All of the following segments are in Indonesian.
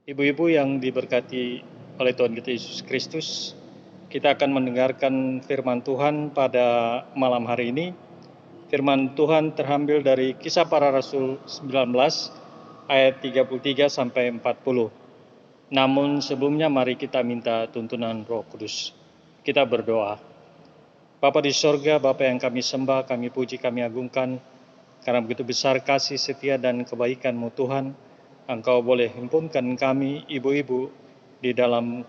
Ibu-ibu yang diberkati oleh Tuhan kita Yesus Kristus, kita akan mendengarkan firman Tuhan pada malam hari ini. Firman Tuhan terambil dari Kisah Para Rasul 19 ayat 33 sampai 40. Namun sebelumnya mari kita minta tuntunan Roh Kudus. Kita berdoa. Bapa di sorga, Bapa yang kami sembah, kami puji, kami agungkan, karena begitu besar kasih setia dan kebaikan-Mu Tuhan, Engkau boleh himpunkan kami, ibu-ibu, di dalam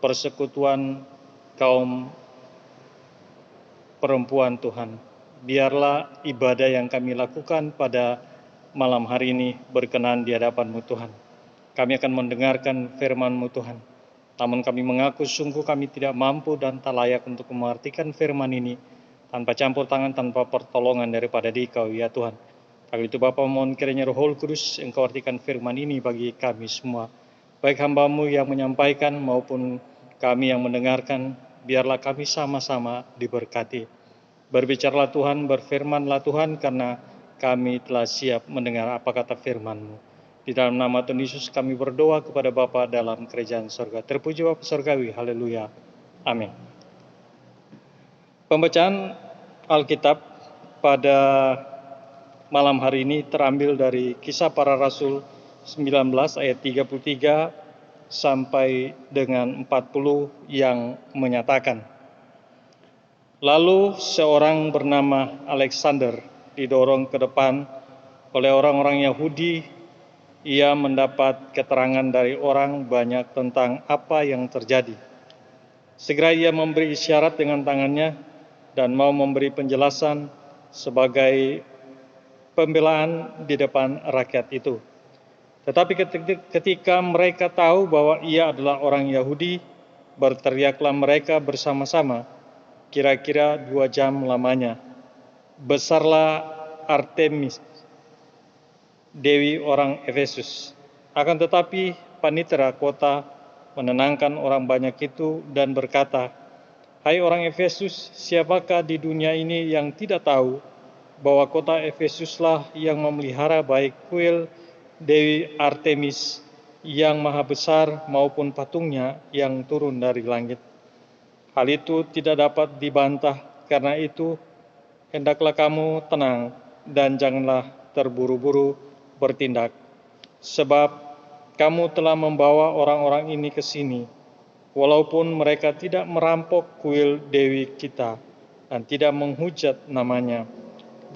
persekutuan kaum perempuan Tuhan. Biarlah ibadah yang kami lakukan pada malam hari ini berkenan di hadapan-Mu Tuhan. Kami akan mendengarkan firman-Mu Tuhan. Namun kami mengaku sungguh kami tidak mampu dan tak layak untuk mengartikan firman ini tanpa campur tangan, tanpa pertolongan daripada Dikau, ya Tuhan. Kali itu Bapa mohon kiranya Roh Kudus Engkau artikan firman ini bagi kami semua. Baik hamba-Mu yang menyampaikan maupun kami yang mendengarkan, biarlah kami sama-sama diberkati. Berbicaralah Tuhan, berfirmanlah Tuhan, karena kami telah siap mendengar apa kata firman-Mu. Di dalam nama Tuhan Yesus kami berdoa kepada Bapa dalam kerajaan sorga. Terpuji Bapa Sorgawi, haleluya, amin. Pembacaan Alkitab pada malam hari ini terambil dari Kisah Para Rasul 19 ayat 33 sampai dengan 40 yang menyatakan, lalu seorang bernama Alexander didorong ke depan oleh orang-orang Yahudi. Ia mendapat keterangan dari orang banyak tentang apa yang terjadi. Segera ia memberi isyarat dengan tangannya dan mau memberi penjelasan sebagai pembelaan di depan rakyat itu. Tetapi ketika mereka tahu bahwa ia adalah orang Yahudi, berteriaklah mereka bersama-sama, kira-kira 2 jam lamanya, besarlah Artemis, dewi orang Efesus. Akan tetapi panitera kota menenangkan orang banyak itu dan berkata, hai orang Efesus, siapakah di dunia ini yang tidak tahu bahwa kota Efesuslah yang memelihara baik kuil Dewi Artemis yang maha besar maupun patungnya yang turun dari langit. Hal itu tidak dapat dibantah, karena itu hendaklah kamu tenang dan janganlah terburu-buru bertindak, sebab kamu telah membawa orang-orang ini ke sini, walaupun mereka tidak merampok kuil Dewi kita dan tidak menghujat namanya.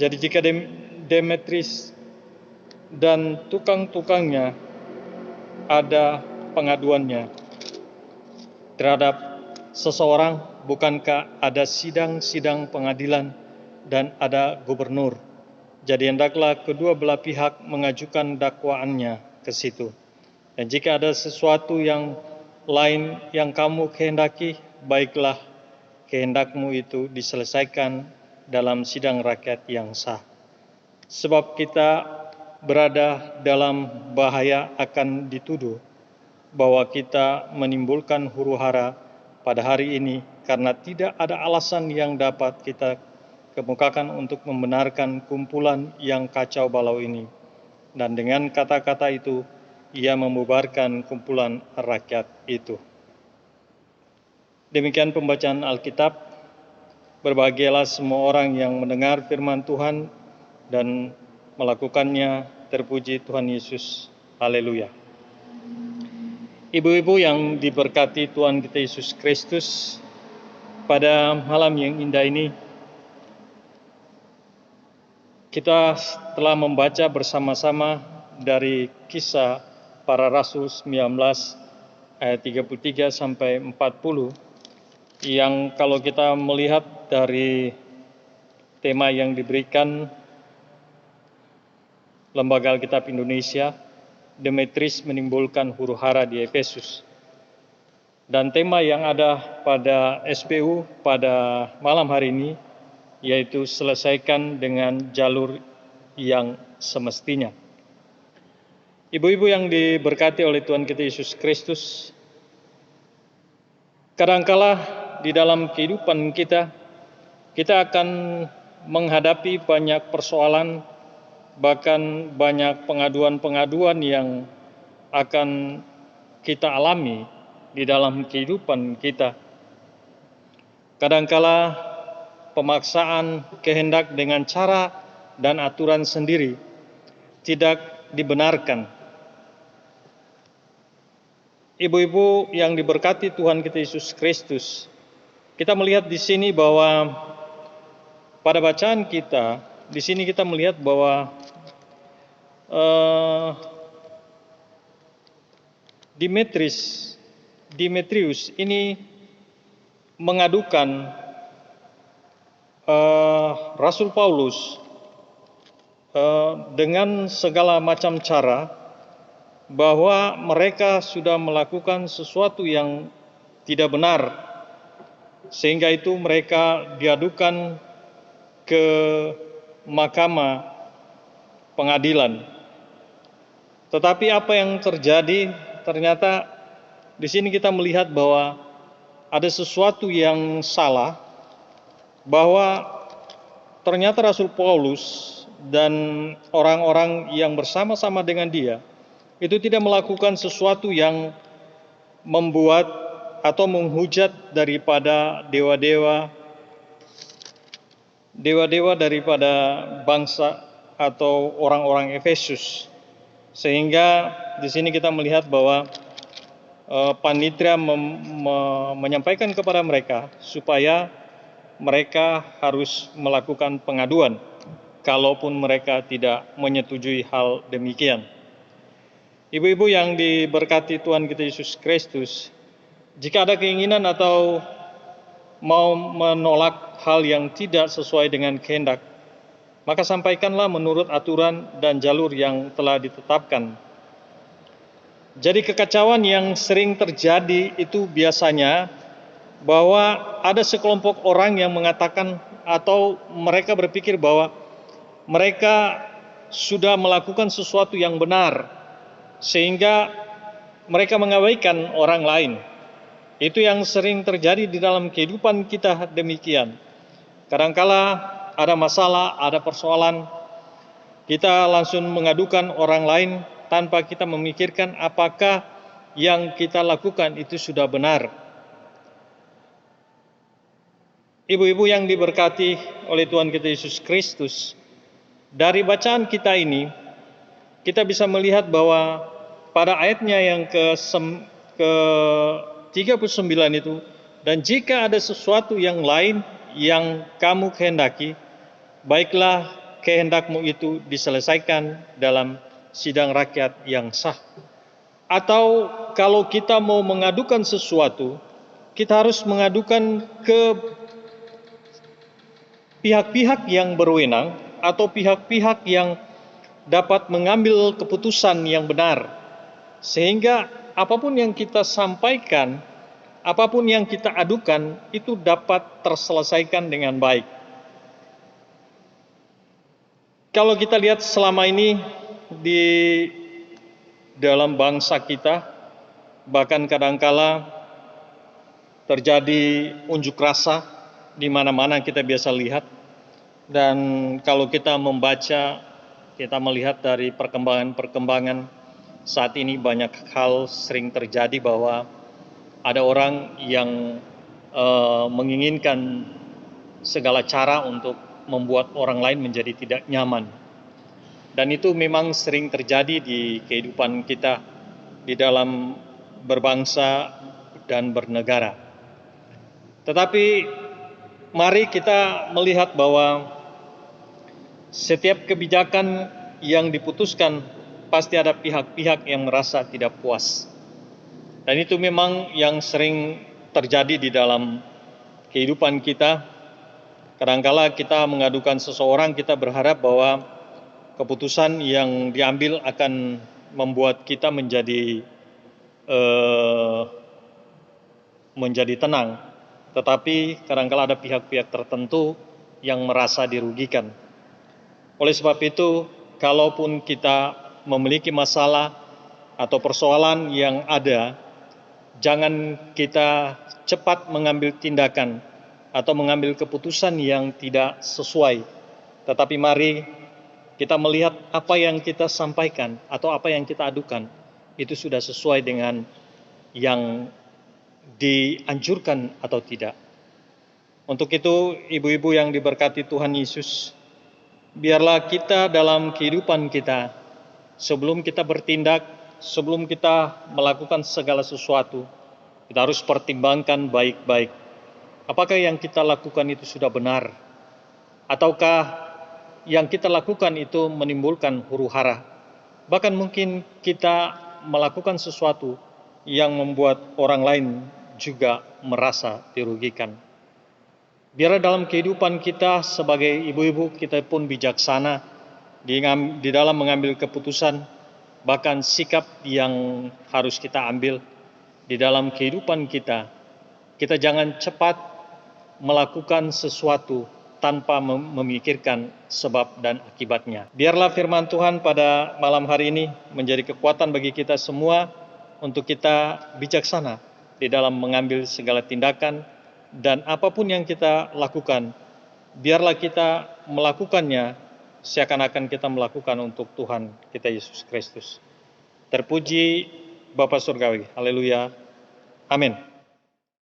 Jadi jika Demetris dan tukang-tukangnya ada pengaduannya terhadap seseorang, bukankah ada sidang-sidang pengadilan dan ada gubernur? Jadi hendaklah kedua belah pihak mengajukan dakwaannya ke situ. Dan jika ada sesuatu yang lain yang kamu kehendaki, baiklah kehendakmu itu diselesaikan dalam sidang rakyat yang sah. Sebab kita berada dalam bahaya akan dituduh bahwa kita menimbulkan huru-hara pada hari ini, karena tidak ada alasan yang dapat kita kemukakan untuk membenarkan kumpulan yang kacau balau ini. Dan dengan kata-kata itu, ia membubarkan kumpulan rakyat itu. Demikian pembacaan Alkitab. Berbahagialah semua orang yang mendengar firman Tuhan dan melakukannya. Terpuji Tuhan Yesus. Haleluya. Ibu-ibu yang diberkati Tuhan kita Yesus Kristus, pada malam yang indah ini kita telah membaca bersama-sama dari Kisah Para Rasul 19 ayat 33 sampai 40, yang kalau kita melihat dari tema yang diberikan Lembaga Alkitab Indonesia, Demetris menimbulkan huru-hara di Efesus. Dan tema yang ada pada SPU pada malam hari ini yaitu selesaikan dengan jalur yang semestinya. Ibu-ibu yang diberkati oleh Tuhan kita Yesus Kristus, kadangkala di dalam kehidupan kita akan menghadapi banyak persoalan, bahkan banyak pengaduan-pengaduan yang akan kita alami di dalam kehidupan kita. Kadangkala pemaksaan kehendak dengan cara dan aturan sendiri tidak dibenarkan. Ibu-ibu yang diberkati Tuhan kita Yesus Kristus, kita melihat di sini bahwa pada bacaan kita, di sini kita melihat bahwa Demetrius ini mengadukan Rasul Paulus dengan segala macam cara bahwa mereka sudah melakukan sesuatu yang tidak benar, sehingga itu mereka diadukan ke mahkamah pengadilan. Tetapi apa yang terjadi? Ternyata di sini kita melihat bahwa ada sesuatu yang salah, bahwa ternyata Rasul Paulus dan orang-orang yang bersama-sama dengan dia itu tidak melakukan sesuatu yang membuat atau menghujat daripada dewa-dewa daripada bangsa atau orang-orang Efesus. Sehingga di sini kita melihat bahwa panitia menyampaikan kepada mereka supaya mereka harus melakukan pengaduan kalaupun mereka tidak menyetujui hal demikian. Ibu-ibu yang diberkati Tuhan kita Yesus Kristus, jika ada keinginan atau mau menolak hal yang tidak sesuai dengan kehendak, maka sampaikanlah menurut aturan dan jalur yang telah ditetapkan. Jadi kekacauan yang sering terjadi itu biasanya bahwa ada sekelompok orang yang mengatakan atau mereka berpikir bahwa mereka sudah melakukan sesuatu yang benar, sehingga mereka mengabaikan orang lain. Itu yang sering terjadi di dalam kehidupan kita demikian. Kadangkala ada masalah, ada persoalan, kita langsung mengadukan orang lain tanpa kita memikirkan apakah yang kita lakukan itu sudah benar. Ibu-ibu yang diberkati oleh Tuhan kita Yesus Kristus, dari bacaan kita ini, kita bisa melihat bahwa pada ayatnya yang ke-39 itu, dan jika ada sesuatu yang lain yang kamu kehendaki, baiklah kehendakmu itu diselesaikan dalam sidang rakyat yang sah. Atau kalau kita mau mengadukan sesuatu, kita harus mengadukan ke pihak-pihak yang berwenang atau pihak-pihak yang dapat mengambil keputusan yang benar, sehingga apapun yang kita sampaikan, apapun yang kita adukan itu dapat terselesaikan dengan baik. Kalau kita lihat selama ini di dalam bangsa kita, bahkan kadangkala terjadi unjuk rasa di mana-mana kita biasa lihat. Dan kalau kita membaca, kita melihat dari perkembangan saat ini banyak hal sering terjadi bahwa ada orang yang menginginkan segala cara untuk membuat orang lain menjadi tidak nyaman. Dan itu memang sering terjadi di kehidupan kita di dalam berbangsa dan bernegara. Tetapi mari kita melihat bahwa setiap kebijakan yang diputuskan pasti ada pihak-pihak yang merasa tidak puas. Dan itu memang yang sering terjadi di dalam kehidupan kita. Kadangkala kita mengadukan seseorang, kita berharap bahwa keputusan yang diambil akan membuat kita menjadi tenang. Tetapi kadangkala ada pihak-pihak tertentu yang merasa dirugikan. Oleh sebab itu, kalaupun kita memiliki masalah atau persoalan yang ada, jangan kita cepat mengambil tindakan atau mengambil keputusan yang tidak sesuai. Tetapi mari kita melihat apa yang kita sampaikan atau apa yang kita adukan itu sudah sesuai dengan yang dianjurkan atau tidak. Untuk itu, ibu-ibu yang diberkati Tuhan Yesus, biarlah kita dalam kehidupan kita, sebelum kita bertindak, sebelum kita melakukan segala sesuatu, kita harus pertimbangkan baik-baik. Apakah yang kita lakukan itu sudah benar? Ataukah yang kita lakukan itu menimbulkan huru-hara? Bahkan mungkin kita melakukan sesuatu yang membuat orang lain juga merasa dirugikan. Biarlah dalam kehidupan kita sebagai ibu-ibu, kita pun bijaksana di dalam mengambil keputusan, bahkan sikap yang harus kita ambil di dalam kehidupan kita. Kita jangan cepat melakukan sesuatu tanpa memikirkan sebab dan akibatnya. Biarlah firman Tuhan pada malam hari ini menjadi kekuatan bagi kita semua untuk kita bijaksana di dalam mengambil segala tindakan, dan apapun yang kita lakukan, biarlah kita melakukannya seakan-akan kita melakukan untuk Tuhan kita Yesus Kristus. Terpuji Bapa Surgawi. Haleluya. Amin.